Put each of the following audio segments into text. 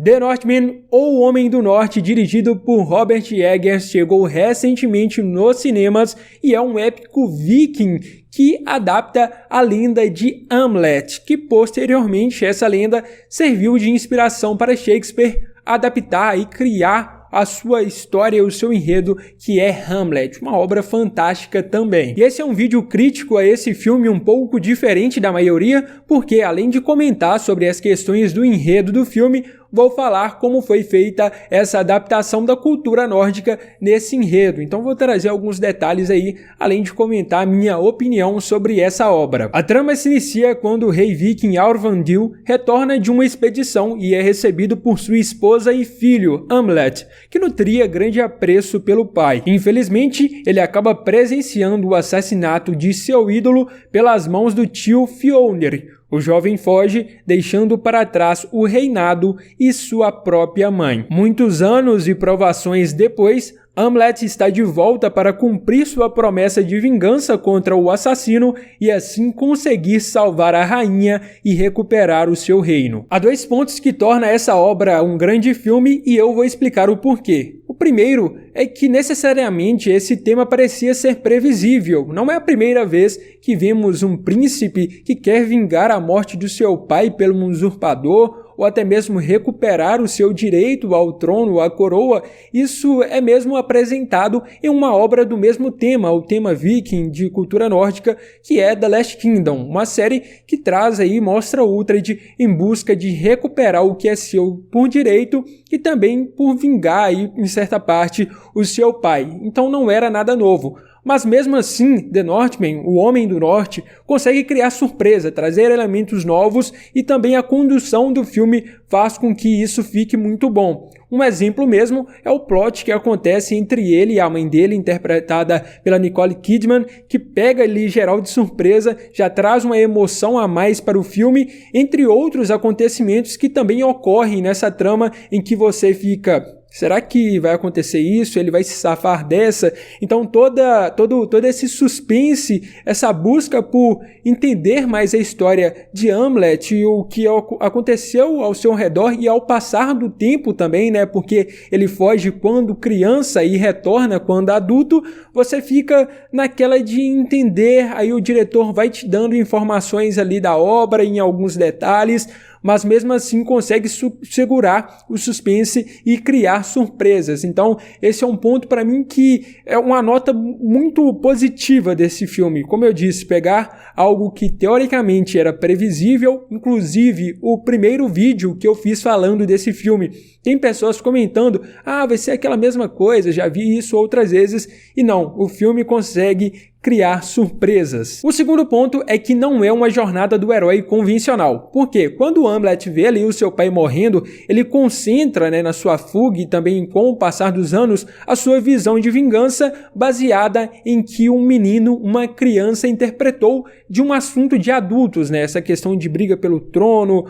The Northman, ou O Homem do Norte, dirigido por Robert Eggers, chegou recentemente nos cinemas e é um épico viking que adapta a lenda de Hamlet, que posteriormente essa lenda serviu de inspiração para Shakespeare adaptar e criar a sua história, o seu enredo, que é Hamlet, uma obra fantástica também. E esse é um vídeo crítico a esse filme um pouco diferente da maioria, porque além de comentar sobre as questões do enredo do filme, vou falar como foi feita essa adaptação da cultura nórdica nesse enredo. Então vou trazer alguns detalhes aí, além de comentar minha opinião sobre essa obra. A trama se inicia quando o rei viking Aurvandil retorna de uma expedição e é recebido por sua esposa e filho, Hamlet, que nutria grande apreço pelo pai. Infelizmente, ele acaba presenciando o assassinato de seu ídolo pelas mãos do tio Fionir. O jovem foge, deixando para trás o reinado e sua própria mãe. Muitos anos e provações depois, Hamlet está de volta para cumprir sua promessa de vingança contra o assassino e assim conseguir salvar a rainha e recuperar o seu reino. Há 2 pontos que tornam essa obra um grande filme e eu vou explicar o porquê. O primeiro é que necessariamente esse tema parecia ser previsível. Não é a primeira vez que vemos um príncipe que quer vingar a morte do seu pai pelo usurpador, ou até mesmo recuperar o seu direito ao trono, à coroa. Isso é mesmo apresentado em uma obra do mesmo tema, o tema viking de cultura nórdica, que é The Last Kingdom, uma série que traz aí, mostra Uhtred em busca de recuperar o que é seu por direito e também por vingar aí, em certa parte, o seu pai. Então não era nada novo. Mas mesmo assim, The Northman, o Homem do Norte, consegue criar surpresa, trazer elementos novos e também a condução do filme faz com que isso fique muito bom. Um exemplo mesmo é o plot que acontece entre ele e a mãe dele, interpretada pela Nicole Kidman, que pega ali geral de surpresa, já traz uma emoção a mais para o filme, entre outros acontecimentos que também ocorrem nessa trama em que você fica... Será que vai acontecer isso? Ele vai se safar dessa? Então todo esse suspense, essa busca por entender mais a história de Hamlet e o que aconteceu ao seu redor e ao passar do tempo também, né? Porque ele foge quando criança e retorna quando adulto, você fica naquela de entender, aí o diretor vai te dando informações ali da obra em alguns detalhes, mas mesmo assim consegue segurar o suspense e criar surpresas. Então esse é um ponto para mim que é uma nota muito positiva desse filme. Como eu disse, pegar algo que teoricamente era previsível, inclusive o primeiro vídeo que eu fiz falando desse filme, tem pessoas comentando, vai ser aquela mesma coisa, já vi isso outras vezes, e não, o filme consegue criar surpresas. O segundo ponto é que não é uma jornada do herói convencional. Porque quando Hamlet vê ali o seu pai morrendo, ele concentra, na sua fuga e também com o passar dos anos, a sua visão de vingança baseada em que um menino, uma criança interpretou de um assunto de adultos, essa questão de briga pelo trono,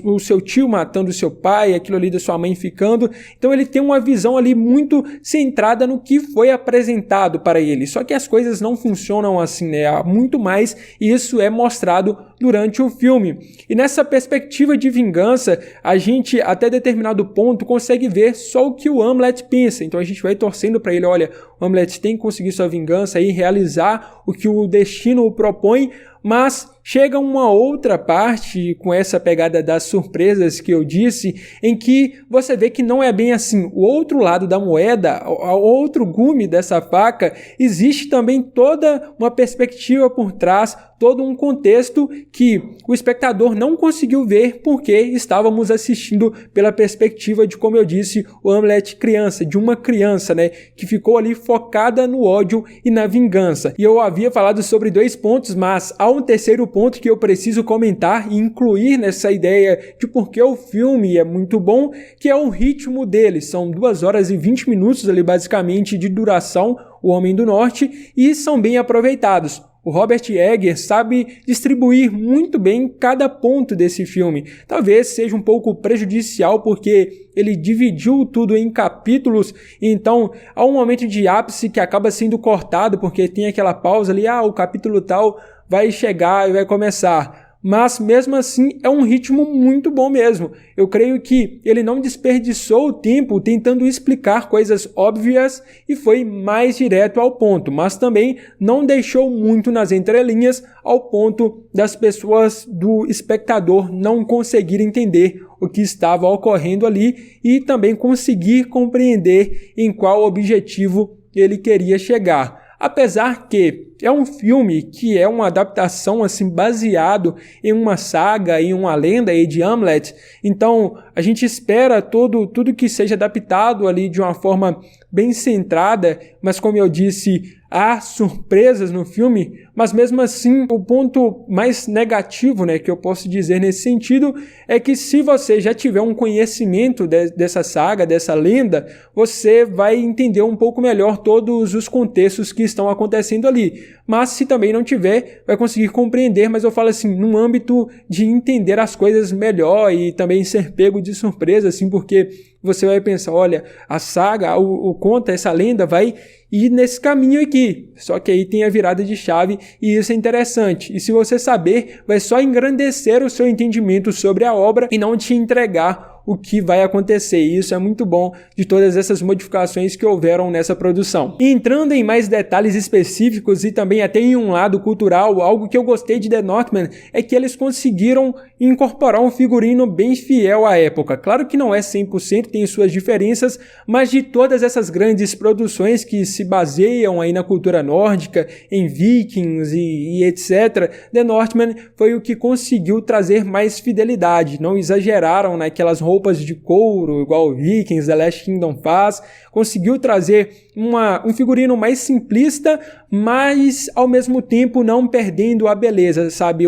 o seu tio matando o seu pai, aquilo ali da sua mãe ficando. Então ele tem uma visão ali muito centrada no que foi apresentado para ele. Só que as coisas não funcionam assim, há muito mais, e isso é mostrado durante o filme. E nessa perspectiva de vingança, a gente até determinado ponto consegue ver só o que o Hamlet pensa. Então a gente vai torcendo para ele, olha, o Hamlet tem que conseguir sua vingança e realizar o que o destino o propõe, mas chega uma outra parte com essa pegada das surpresas que eu disse, em que você vê que não é bem assim. O outro lado da moeda, o outro gume dessa faca, existe também toda uma perspectiva por trás, todo um contexto que o espectador não conseguiu ver porque estávamos assistindo pela perspectiva de, como eu disse, o Hamlet criança, de uma criança, que ficou ali focada no ódio e na vingança. E eu havia falado sobre 2 pontos, mas há um terceiro ponto que eu preciso comentar e incluir nessa ideia de por que o filme é muito bom, que é o ritmo dele. São 2 horas e 20 minutos ali basicamente de duração, O Homem do Norte, e são bem aproveitados. O Robert Eggers sabe distribuir muito bem cada ponto desse filme. Talvez seja um pouco prejudicial porque ele dividiu tudo em capítulos, então há um momento de ápice que acaba sendo cortado porque tem aquela pausa ali, o capítulo tal vai chegar e vai começar. mas mesmo assim é um ritmo muito bom mesmo. Eu creio que ele não desperdiçou o tempo tentando explicar coisas óbvias e foi mais direto ao ponto, mas também não deixou muito nas entrelinhas ao ponto das pessoas, do espectador, não conseguir entender o que estava ocorrendo ali e também conseguir compreender em qual objetivo ele queria chegar. Apesar que é um filme que é uma adaptação assim baseado em uma saga, em uma lenda aí de Hamlet, então a gente espera tudo que seja adaptado ali de uma forma bem centrada, mas como eu disse, há surpresas no filme, mas mesmo assim o ponto mais negativo, né, que eu posso dizer nesse sentido é que se você já tiver um conhecimento dessa saga, dessa lenda, você vai entender um pouco melhor todos os contextos que estão acontecendo ali. Mas se também não tiver, vai conseguir compreender, mas eu falo assim, num âmbito de entender as coisas melhor e também ser pego de surpresa, assim, porque você vai pensar, olha, a saga, o conto, essa lenda vai ir nesse caminho aqui. Só que aí tem a virada de chave e isso é interessante. E se você saber, vai só engrandecer o seu entendimento sobre a obra e não te entregar o que vai acontecer. E isso é muito bom de todas essas modificações que houveram nessa produção. E entrando em mais detalhes específicos e também até em um lado cultural, algo que eu gostei de The Northman é que eles conseguiram incorporar um figurino bem fiel à época. Claro que não é 100%, tem suas diferenças, mas de todas essas grandes produções que se baseiam aí na cultura nórdica, em Vikings e etc., The Northman foi o que conseguiu trazer mais fidelidade. Não exageraram naquelas roupas de couro, igual o Vikings, The Last Kingdom faz, conseguiu trazer um figurino mais simplista, mas ao mesmo tempo não perdendo a beleza, sabe?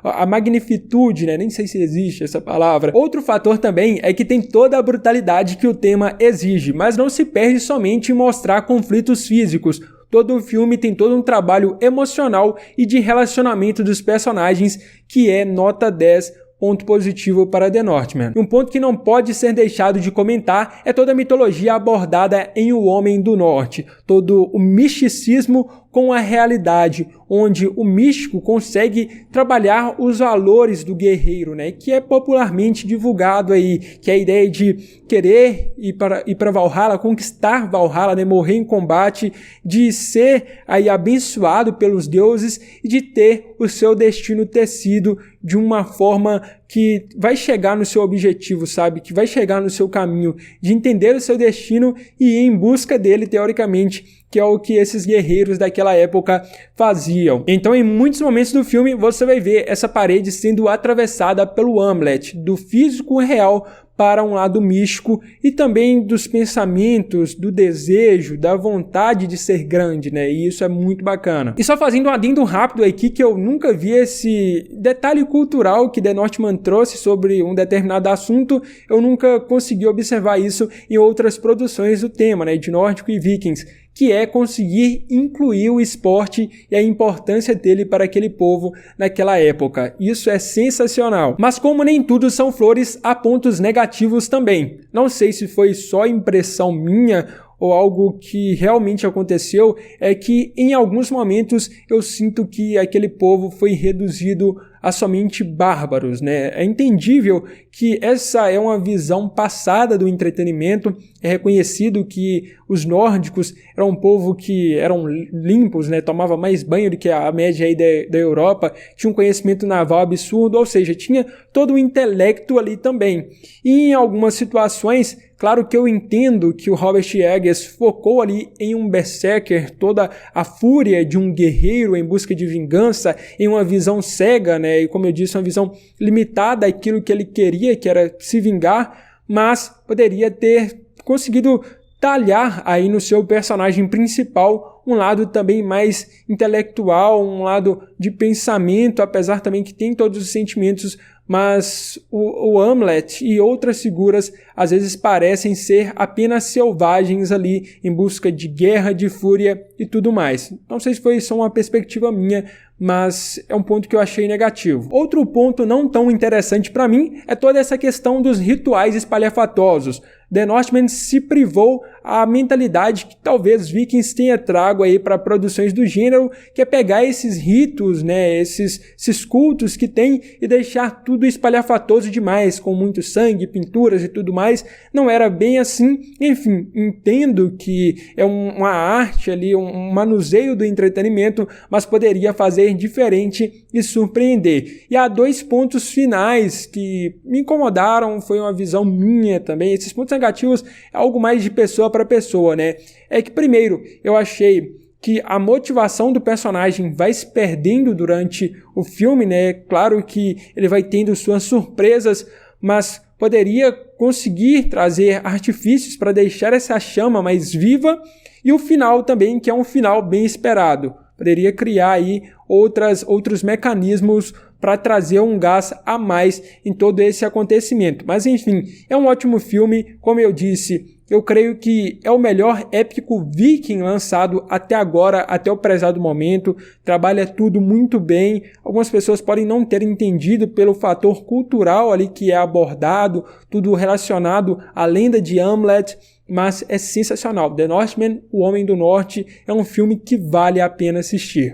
A magnitude, né? Nem sei se existe essa palavra. Outro fator também é que tem toda a brutalidade que o tema exige, mas não se perde somente em mostrar conflitos físicos. Todo o filme tem todo um trabalho emocional e de relacionamento dos personagens que é nota 10, ponto positivo para The Northman. Um ponto que não pode ser deixado de comentar é toda a mitologia abordada em O Homem do Norte, todo o misticismo com a realidade, onde o místico consegue trabalhar os valores do guerreiro, né, que é popularmente divulgado aí, que é a ideia de querer ir para Valhalla, conquistar Valhalla, né, morrer em combate, de ser aí abençoado pelos deuses e de ter o seu destino tecido de uma forma que vai chegar no seu objetivo, sabe? Que vai chegar no seu caminho, de entender o seu destino e ir em busca dele, teoricamente, que é o que esses guerreiros daquela época faziam. Então, em muitos momentos do filme, você vai ver essa parede sendo atravessada pelo Hamlet, do físico real para um lado místico e também dos pensamentos, do desejo, da vontade de ser grande, né? E isso é muito bacana. E só fazendo um adendo rápido aqui, que eu nunca vi esse detalhe cultural que The Northman trouxe sobre um determinado assunto, eu nunca consegui observar isso em outras produções do tema, né? De Nórdico e Vikings, que é conseguir incluir o esporte e a importância dele para aquele povo naquela época. Isso é sensacional. Mas como nem tudo são flores, há pontos negativos também. Não sei se foi só impressão minha ou algo que realmente aconteceu, é que em alguns momentos eu sinto que aquele povo foi reduzido a somente bárbaros, né? É entendível que essa é uma visão passada do entretenimento, é reconhecido que os nórdicos eram um povo que eram limpos, né? Tomava mais banho do que a média aí da Europa, tinha um conhecimento naval absurdo, ou seja, tinha todo o intelecto ali também. E em algumas situações, claro que eu entendo que o Robert Eggers focou ali em um berserker, toda a fúria de um guerreiro em busca de vingança, em uma visão cega, né? E como eu disse, uma visão limitada àquilo que ele queria, que era se vingar, mas poderia ter conseguido talhar aí no seu personagem principal um lado também mais intelectual, um lado de pensamento, apesar também que tem todos os sentimentos, mas o Hamlet e outras figuras às vezes parecem ser apenas selvagens ali em busca de guerra, de fúria e tudo mais. Não sei se foi só uma perspectiva minha, mas é um ponto que eu achei negativo. Outro ponto não tão interessante para mim é toda essa questão dos rituais espalhafatosos. The Northman se privou a mentalidade que talvez Vikings tenha trago aí para produções do gênero, que é pegar esses ritos, né, esses cultos que tem e deixar tudo espalhafatoso demais, com muito sangue, pinturas e tudo mais. Não era bem assim. Enfim, entendo que é uma arte ali, um manuseio do entretenimento, mas poderia fazer diferente e surpreender. E há 2 pontos finais que me incomodaram, foi uma visão minha também. Esses pontos negativos é algo mais de pessoa para pessoa, né? É que, primeiro, eu achei que a motivação do personagem vai se perdendo durante o filme, né? Claro que ele vai tendo suas surpresas, mas poderia conseguir trazer artifícios para deixar essa chama mais viva. E o final também, que é um final bem esperado. Poderia criar aí outros mecanismos para trazer um gás a mais em todo esse acontecimento. Mas enfim, é um ótimo filme, como eu disse. Eu creio que é o melhor épico viking lançado até agora, até o prezado momento. Trabalha tudo muito bem. Algumas pessoas podem não ter entendido pelo fator cultural ali que é abordado, tudo relacionado à lenda de Hamlet, mas é sensacional. The Northman, O Homem do Norte, é um filme que vale a pena assistir.